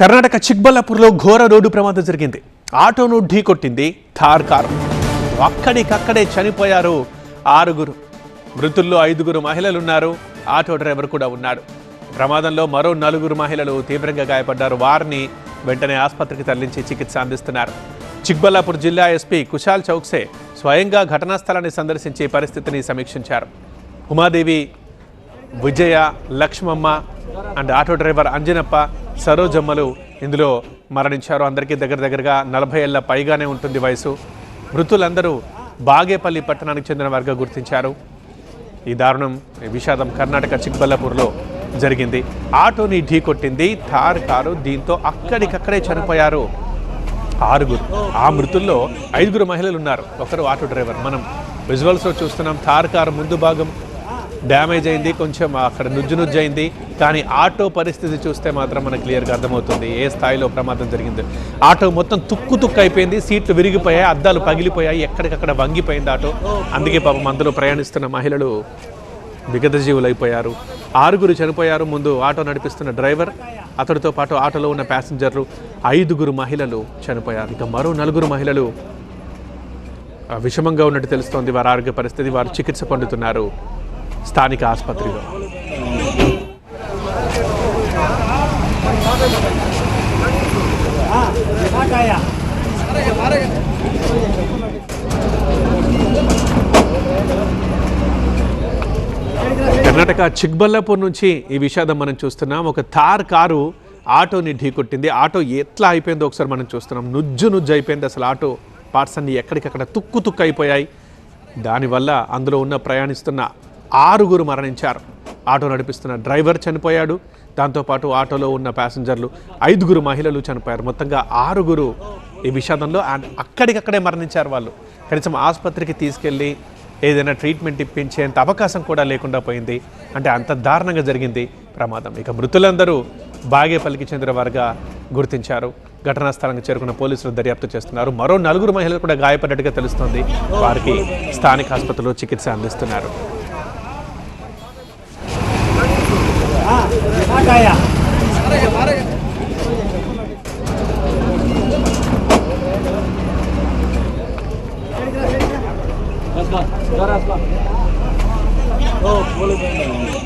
కర్ణాటక చిక్బల్లాపూర్లో ఘోర రోడ్డు ప్రమాదం జరిగింది. ఆటోను ఢీకొట్టింది థార్ కారు. అక్కడికక్కడే చనిపోయారు 6. మృతుల్లో 5 మహిళలున్నారు. ఆటో డ్రైవర్ కూడా ఉన్నాడు. ప్రమాదంలో మరో 4 మహిళలు తీవ్రంగా గాయపడ్డారు. వారిని వెంటనే ఆసుపత్రికి తరలించి చికిత్స అందిస్తున్నారు. చిక్బల్లాపూర్ జిల్లా ఎస్పీ కుశాల్ చౌక్సే స్వయంగా ఘటనా స్థలాన్ని సందర్శించి పరిస్థితిని సమీక్షించారు. Umadevi, Vijaya, Lakshmamma and auto driver Anjanappa, సరోజమ్మలు ఇందులో మరణించారు. అందరికీ దగ్గరగా 40 ఏళ్ల పైగానే ఉంటుంది వయసు. మృతులందరూ బాగేపల్లి పట్టణానికి చెందిన వారుగా గుర్తించారు. ఈ దారుణం, విషాదం కర్ణాటక చిక్బల్లాపూర్లో జరిగింది. ఆటోని ఢీకొట్టింది థార్ కారు. దీంతో అక్కడికక్కడే చనిపోయారు 6. ఆ మృతుల్లో 5 మహిళలు ఉన్నారు. ఒకరు ఆటో డ్రైవర్. మనం విజువల్స్లో చూస్తున్నాం. థార్ కారు ముందు భాగం డ్యామేజ్ అయింది, కొంచెం అక్కడ నుజ్జు అయింది. కానీ ఆటో పరిస్థితి చూస్తే మాత్రం మనకు క్లియర్గా అర్థమవుతుంది ఏ స్థాయిలో ప్రమాదం జరిగింది. ఆటో మొత్తం తుక్కు అయిపోయింది. సీట్లు విరిగిపోయాయి, అద్దాలు పగిలిపోయాయి, ఎక్కడికక్కడ వంగిపోయింది ఆటో. అందుకే పాపం అందులో ప్రయాణిస్తున్న మహిళలు విగతజీవులు అయిపోయారు. 6 చనిపోయారు. ముందు ఆటో నడిపిస్తున్న డ్రైవర్, అతడితో పాటు ఆటోలో ఉన్న ప్యాసింజర్లు 5 మహిళలు చనిపోయారు. ఇక మరో 4 మహిళలు విషమంగా ఉన్నట్టు తెలుస్తోంది. వారి ఆరోగ్య పరిస్థితి, వారు చికిత్స పొందుతున్నారు స్థానిక ఆసుపత్రిలో. కర్ణాటక చిక్బల్లాపూర్ నుంచి ఈ విషాదం మనం చూస్తున్నాం. ఒక థార్ కారు ఆటోని ఢీకొట్టింది. ఆటో ఎట్లా అయిపోయిందో ఒకసారి మనం చూస్తున్నాం. నుజ్జు అయిపోయింది. అసలు ఆటో పార్ట్స్ అన్ని ఎక్కడికక్కడ తుక్కు అయిపోయాయి. దానివల్ల అందులో ఉన్న ప్రయాణిస్తున్న 6 మరణించారు. ఆటో నడిపిస్తున్న డ్రైవర్ చనిపోయాడు. దాంతోపాటు ఆటోలో ఉన్న ప్యాసింజర్లు 5 మహిళలు చనిపోయారు. మొత్తంగా 6 ఈ విషాదంలో అక్కడికక్కడే మరణించారు. వాళ్ళు కనీసం ఆసుపత్రికి తీసుకెళ్ళి ఏదైనా ట్రీట్మెంట్ ఇప్పించేంత అవకాశం కూడా లేకుండా పోయింది. అంటే అంత దారుణంగా జరిగింది ప్రమాదం. ఇక మృతులందరూ బాగేపల్లికి చెందిన వారుగా గుర్తించారు. ఘటనా స్థలానికి చేరుకున్న పోలీసులు దర్యాప్తు చేస్తున్నారు. మరో 4 మహిళలు కూడా గాయపడ్డట్టుగా తెలుస్తోంది. వారికి స్థానిక ఆసుపత్రిలో చికిత్స అందిస్తున్నారు. Aslan. Oh, boleh.